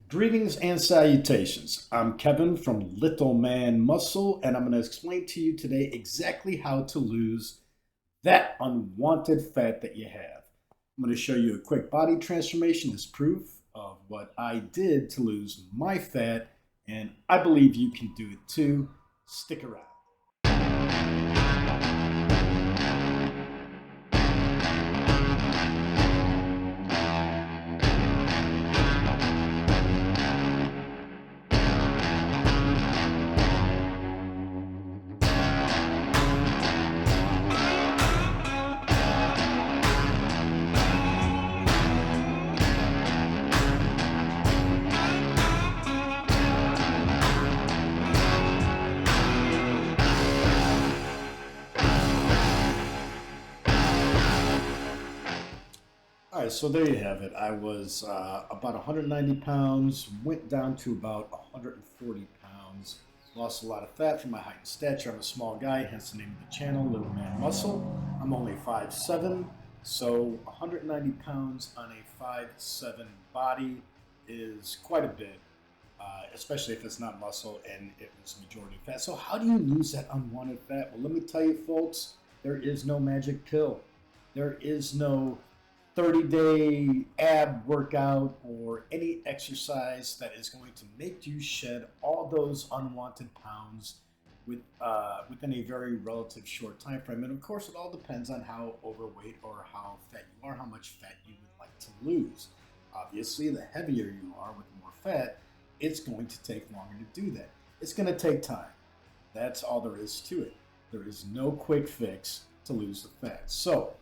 Greetings and salutations. I'm Kevin from Little Man Muscle, and I'm going to explain to you today exactly how to lose that unwanted fat that you have. I'm going to show you a quick body transformation as proof of what I did to lose my fat, and I believe you can do it too. Stick around. All right, so there you have it. I was about 190 pounds, went down to about 140 pounds, lost a lot of fat from my height and stature. I'm a small guy, hence the name of the channel, Little Man Muscle. I'm only 5'7", so 190 pounds on a 5'7" body is quite a bit, especially if it's not muscle and it was majority fat. So how do you lose that unwanted fat? Well, let me tell you, folks, there is no magic pill. There is no 30-day ab workout or any exercise that is going to make you shed all those unwanted pounds within a very relative short time frame. And of course, it all depends on how overweight or how fat you are, how much fat you would like to lose. Obviously, the heavier you are with more fat, it's going to take longer to do that. It's going to take time. That's all there is to it. There is no quick fix to lose the fat. So,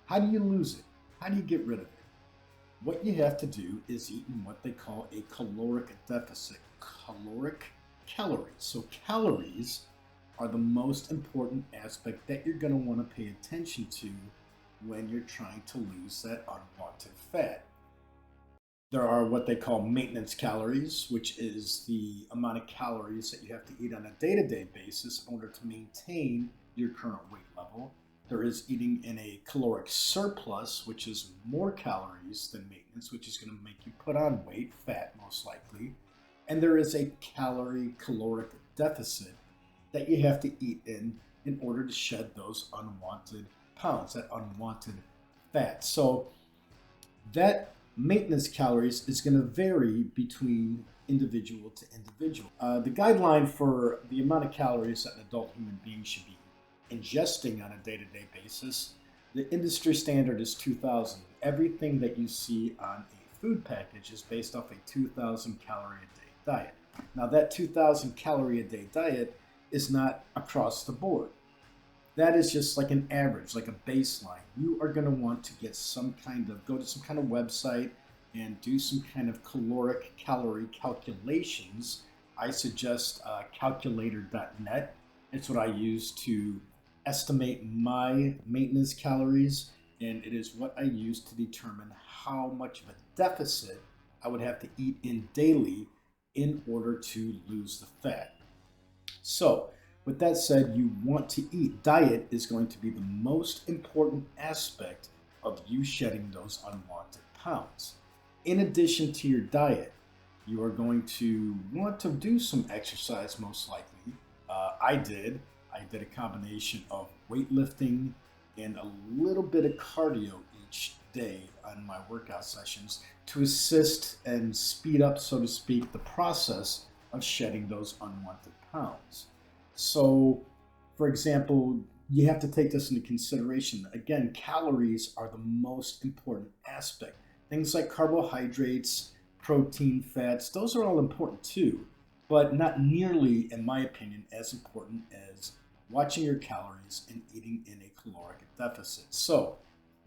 how do you lose it? How do you get rid of it? What you have to do is eat in what they call a caloric deficit. Calories. So calories are the most important aspect that you're going to want to pay attention to when you're trying to lose that unwanted fat. There are what they call maintenance calories, which is the amount of calories that you have to eat on a day-to-day basis in order to maintain your current weight level. There is eating in a caloric surplus, which is more calories than maintenance, which is going to make you put on weight, fat most likely. And there is a caloric deficit that you have to eat in order to shed those unwanted pounds, that unwanted fat. So that maintenance calories is going to vary between individual to individual. The guideline for the amount of calories that an adult human being should be ingesting on a day-to-day basis, the industry standard is 2,000. Everything that you see on a food package is based off a 2,000 calorie a day diet. Now that 2,000 calorie a day diet is not across the board. That is just like an average, like a baseline. You are going to want to get go to some kind of website and do some kind of calorie calculations. I suggest calculator.net. It's what I use to estimate my maintenance calories, and it is what I use to determine how much of a deficit I would have to eat in daily in order to lose the fat. So, with that said, you want to eat. Diet is going to be the most important aspect of you shedding those unwanted pounds. In addition to your diet, you are going to want to do some exercise most likely. I did a combination of weightlifting and a little bit of cardio each day on my workout sessions to assist and speed up, so to speak, the process of shedding those unwanted pounds. So, for example, you have to take this into consideration. Again, calories are the most important aspect. Things like carbohydrates, protein, fats, those are all important too, but not nearly, in my opinion, as important as watching your calories and eating in a caloric deficit. So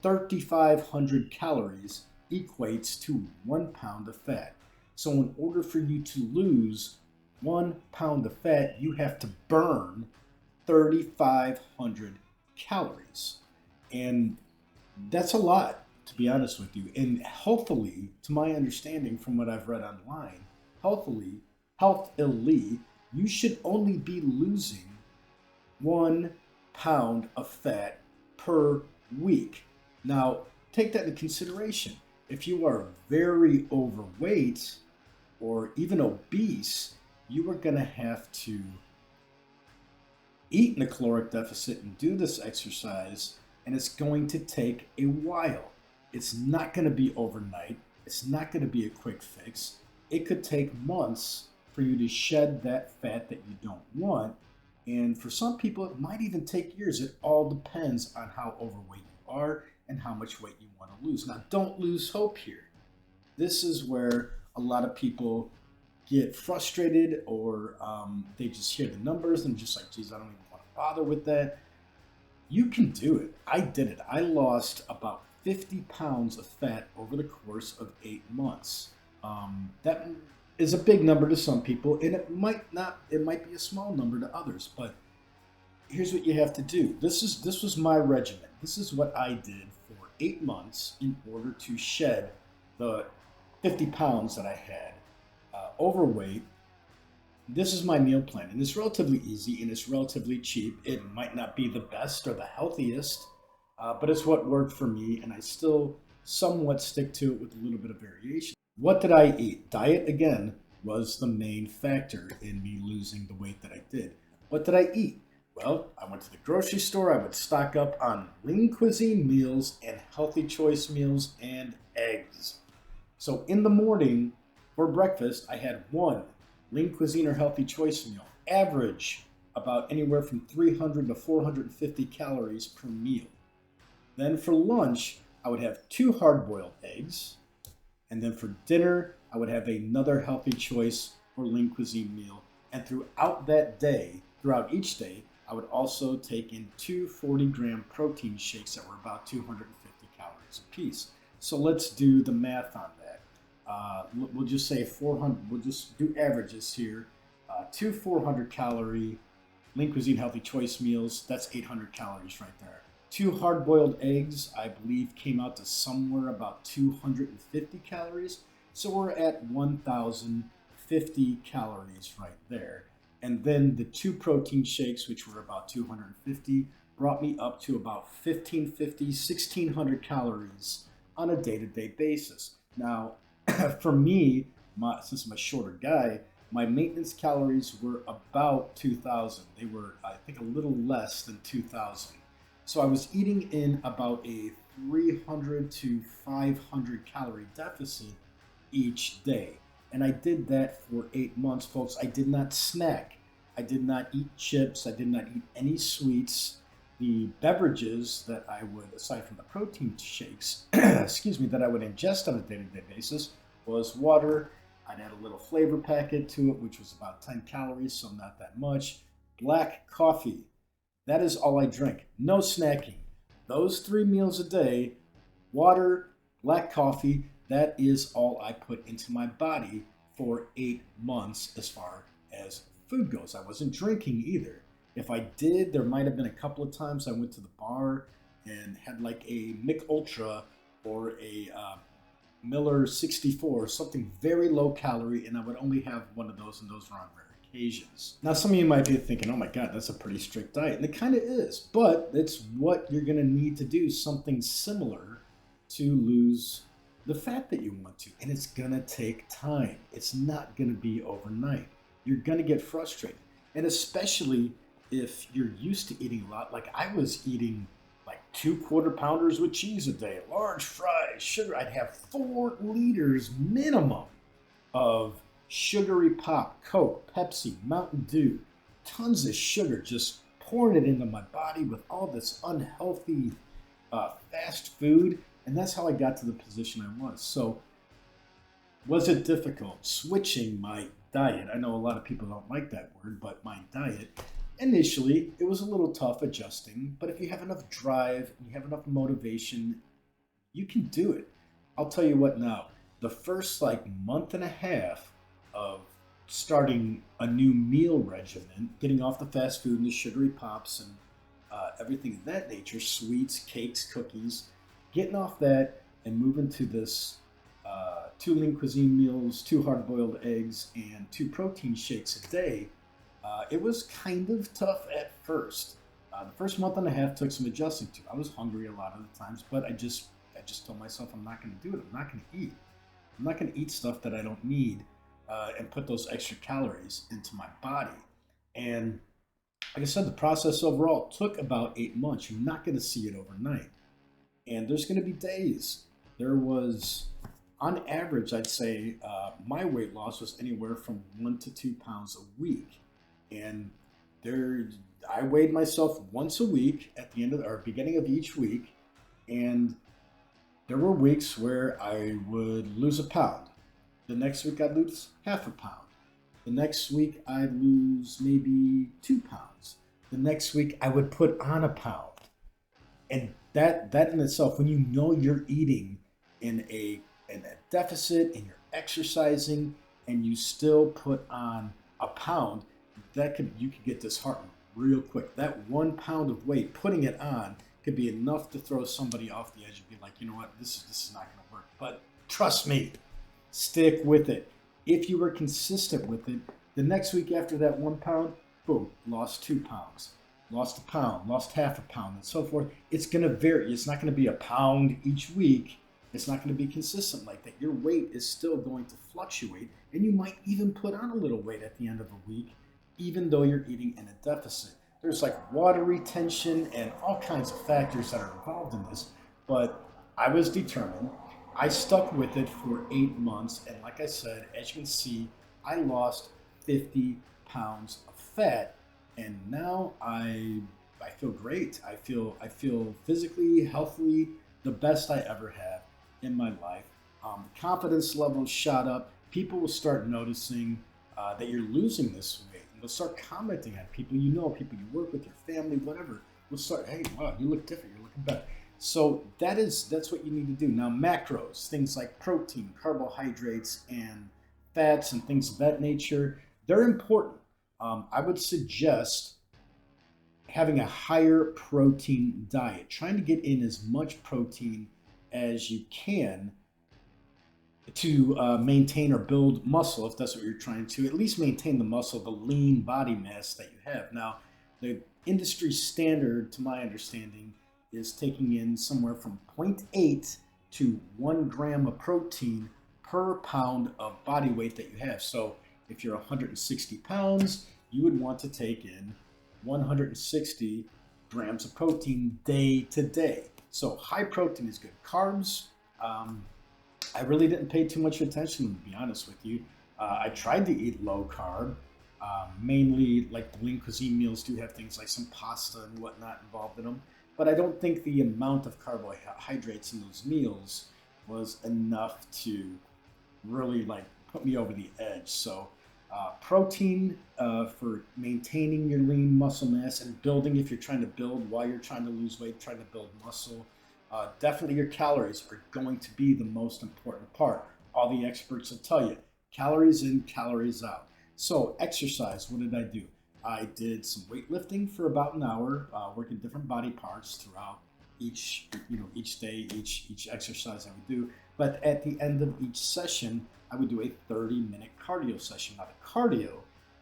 3,500 calories equates to 1 pound of fat. So in order for you to lose 1 pound of fat, you have to burn 3,500 calories. And that's a lot, to be honest with you. And healthily, to my understanding from what I've read online, healthily, you should only be losing 1 pound of fat per week. Now, take that into consideration. If you are very overweight, or even obese, you are going to have to eat in a caloric deficit and do this exercise, and it's going to take a while. It's not going to be overnight. It's not going to be a quick fix. It could take months for you to shed that fat that you don't want. And for some people, it might even take years. It all depends on how overweight you are and how much weight you want to lose. Now, don't lose hope here. This is where a lot of people get frustrated, or they just hear the numbers and just like, geez, I don't even want to bother with that. You can do it. I did it. I lost about 50 pounds of fat over the course of 8 months. That is a big number to some people, and it might not. It might be a small number to others. But here's what you have to do. This was my regimen. This is what I did for 8 months in order to shed the 50 pounds that I had overweight. This is my meal plan, and it's relatively easy and it's relatively cheap. It might not be the best or the healthiest, but it's what worked for me, and I still somewhat stick to it with a little bit of variation. What did I eat? Diet, again, was the main factor in me losing the weight that I did. What did I eat? Well, I went to the grocery store. I would stock up on lean cuisine meals and healthy choice meals and eggs. So in the morning for breakfast, I had one lean cuisine or healthy choice meal, average about anywhere from 300 to 450 calories per meal. Then for lunch, I would have 2 hard-boiled eggs. And then for dinner, I would have another healthy choice or lean cuisine meal. And throughout each day, I would also take in 2 40-gram protein shakes that were about 250 calories a piece. So let's do the math on that. We'll just say 400, we'll just do averages here. 2 400-calorie lean cuisine healthy choice meals, that's 800 calories right there. 2 hard-boiled eggs, I believe, came out to somewhere about 250 calories. So we're at 1,050 calories right there. And then the 2 protein shakes, which were about 250, brought me up to about 1,550, 1,600 calories on a day-to-day basis. Now, for me, since I'm a shorter guy, my maintenance calories were about 2,000. They were, I think, a little less than 2,000. So I was eating in about a 300 to 500 calorie deficit each day. And I did that for 8 months, folks. I did not snack. I did not eat chips. I did not eat any sweets. The beverages that I would, aside from the protein shakes, that I would ingest on a day-to-day basis was water. I'd add a little flavor packet to it, which was about 10 calories, so not that much. Black coffee. That is all I drink. No snacking. Those 3 meals a day, water, black coffee, that is all I put into my body for 8 months as far as food goes. I wasn't drinking either. If I did, there might have been a couple of times I went to the bar and had like a Mick Ultra or a Miller 64, something very low calorie, and I would only have one of those, and those were on rare occasions. Now, some of you might be thinking, oh my God, that's a pretty strict diet, and it kind of is, but it's what you're going to need to do, something similar to lose the fat that you want to, and it's going to take time. It's not going to be overnight. You're going to get frustrated, and especially if you're used to eating a lot. Like I was eating like 2 quarter-pounders with cheese a day, large fries, sugar. I'd have 4 liters minimum of sugary pop, Coke, Pepsi, Mountain Dew, tons of sugar, just pouring it into my body with all this unhealthy fast food. And that's how I got to the position I was. So was it difficult switching my diet? I know a lot of people don't like that word, but my diet, initially, it was a little tough adjusting, but if you have enough drive, you have enough motivation, you can do it. I'll tell you what now, the first month and a half of starting a new meal regimen, getting off the fast food and the sugary pops and everything of that nature, sweets, cakes, cookies, getting off that and moving to this 2 lean cuisine meals, 2 hard-boiled eggs, and 2 protein shakes a day, it was kind of tough at first. The first month and a half took some adjusting to. I was hungry a lot of the times, but I just told myself I'm not going to do it. I'm not going to eat. I'm not going to eat stuff that I don't need. and put those extra calories into my body. And like I said, the process overall took about 8 months. You're not going to see it overnight. And there's going to be days. There was, on average, I'd say my weight loss was anywhere from 1 to 2 pounds a week. And there, I weighed myself once a week at the end of or beginning of each week, and there were weeks where I would lose a pound. The next week I'd lose half a pound. The next week I'd lose maybe 2 pounds. The next week I would put on a pound. And that in itself, when you know you're eating in a deficit and you're exercising and you still put on a pound, you could get disheartened real quick. That 1 pound of weight, putting it on, could be enough to throw somebody off the edge and be like, you know what, this is not going to work. But trust me, stick with it. If you were consistent with it, the next week after that 1 pound, boom, lost 2 pounds, lost a pound, lost half a pound, and so forth. It's going to vary. It's not going to be a pound each week. It's not going to be consistent like that. Your weight is still going to fluctuate, and you might even put on a little weight at the end of a week, even though you're eating in a deficit. There's like water retention and all kinds of factors that are involved in this, but I was determined. I stuck with it for 8 months, and like I said, as you can see, I lost 50 pounds of fat, and now I feel great. I feel physically, healthily, the best I ever have in my life. The confidence level shot up. People will start noticing that you're losing this weight. And they'll start commenting on people you know, people you work with, your family, whatever. Will start, hey, wow, you look different. You're looking better. So that's what you need to do. Now, macros, things like protein, carbohydrates, and fats, and things of that nature, they're important. I would suggest having a higher protein diet, trying to get in as much protein as you can to maintain or build muscle, if that's what you're trying to, at least maintain the muscle, the lean body mass that you have. Now, the industry standard, to my understanding, is taking in somewhere from zero point 0.8 to 1 gram of protein per pound of body weight that you have. So if you're 160 pounds, you would want to take in 160 grams of protein day to day. So high protein is good. Carbs, I really didn't pay too much attention, to be honest with you. I tried to eat low carb, mainly like the lean cuisine meals do have things like some pasta and whatnot involved in them. But I don't think the amount of carbohydrates in those meals was enough to really like put me over the edge. So protein for maintaining your lean muscle mass and building, if you're trying to build while you're trying to lose weight, trying to build muscle. Definitely your calories are going to be the most important part. All the experts will tell you, calories in, calories out. So exercise, what did I do? I did some weightlifting for about an hour, working different body parts throughout each day, each exercise I would do. But at the end of each session, I would do a 30-minute cardio session. Now, the cardio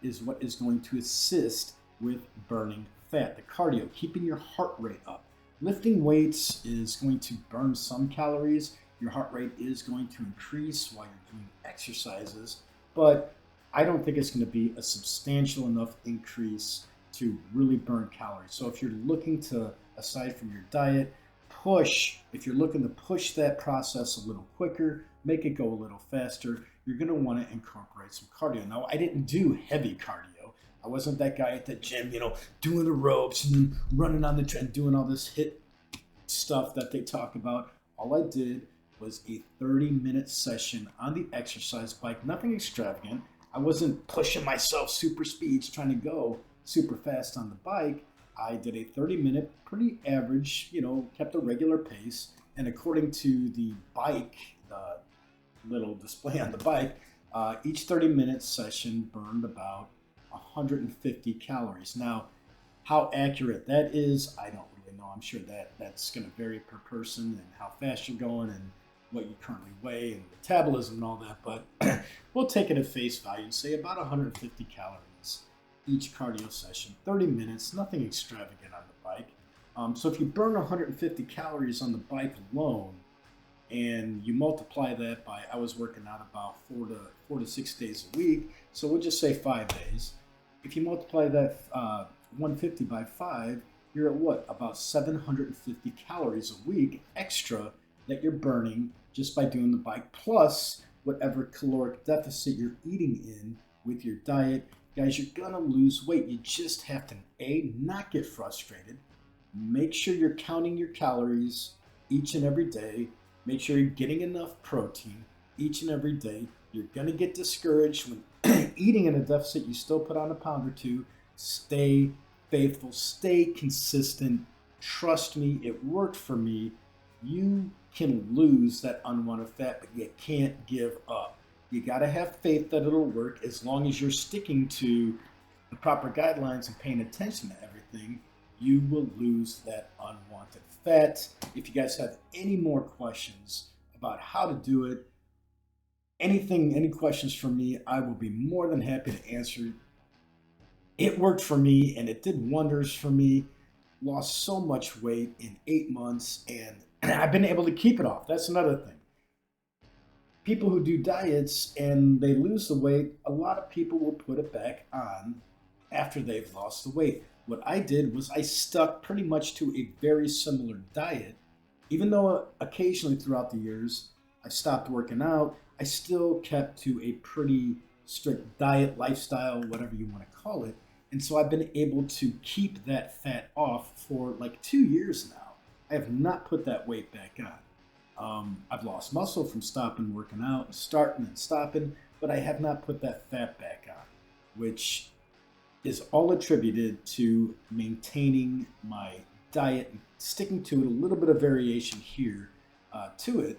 is what is going to assist with burning fat. The cardio, keeping your heart rate up. Lifting weights is going to burn some calories. Your heart rate is going to increase while you're doing exercises, but I don't think it's going to be a substantial enough increase to really burn calories. So if you're looking to, aside from your diet, if you're looking to push that process a little quicker, make it go a little faster, you're going to want to incorporate some cardio. Now, I didn't do heavy cardio. I wasn't that guy at the gym, doing the ropes and then running on the tread, doing all this HIIT stuff that they talk about. All I did was a 30-minute session on the exercise bike, nothing extravagant. I wasn't pushing myself super speeds, trying to go super fast on the bike. I did a 30-minute, pretty average, kept a regular pace. And according to the bike, the little display on the bike, each 30-minute session burned about 150 calories. Now, how accurate that is, I don't really know. I'm sure that's going to vary per person and how fast you're going and what you currently weigh and metabolism and all that, but we'll take it at face value and say about 150 calories each cardio session, 30 minutes, nothing extravagant on the bike. So if you burn 150 calories on the bike alone, and you multiply that by, I was working out about 4 to 6 days a week, so we'll just say 5 days. If you multiply that 150 by 5, you're at what? About 750 calories a week extra that you're burning just by doing the bike, plus whatever caloric deficit you're eating in with your diet. Guys, you're gonna lose weight. You just have to not get frustrated. Make sure you're counting your calories each and every day. Make sure you're getting enough protein each and every day. You're gonna get discouraged when eating in a deficit. You still put on a pound or two. Stay faithful, stay consistent. Trust me, it worked for me. You can lose that unwanted fat, but you can't give up. You got to have faith that it'll work as long as you're sticking to the proper guidelines and paying attention to everything. You will lose that unwanted fat. If you guys have any more questions about how to do it, any questions from me, I will be more than happy to answer. It worked for me and it did wonders for me. Lost so much weight in 8 months, and I've been able to keep it off. That's another thing. People who do diets and they lose the weight, a lot of people will put it back on after they've lost the weight. What I did was I stuck pretty much to a very similar diet. Even though occasionally throughout the years I stopped working out, I still kept to a pretty strict diet, lifestyle, whatever you want to call it. And so I've been able to keep that fat off for like 2 years now. I have not put that weight back on. I've lost muscle from stopping working out, and starting and stopping, but I have not put that fat back on, which is all attributed to maintaining my diet and sticking to it. A little bit of variation here to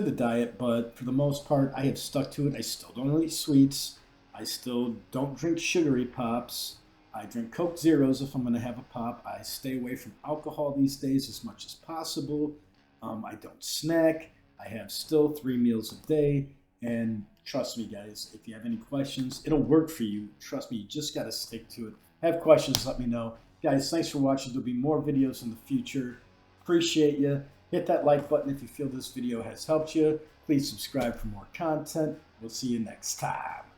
the diet, but for the most part, I have stuck to it. I still don't eat sweets. I still don't drink sugary pops. I drink Coke Zeros if I'm going to have a pop. I stay away from alcohol these days as much as possible. I don't snack. I have still 3 meals a day. And trust me, guys, if you have any questions, it'll work for you. Trust me, you just got to stick to it. Have questions, let me know. Guys, thanks for watching. There'll be more videos in the future. Appreciate you. Hit that like button if you feel this video has helped you. Please subscribe for more content. We'll see you next time.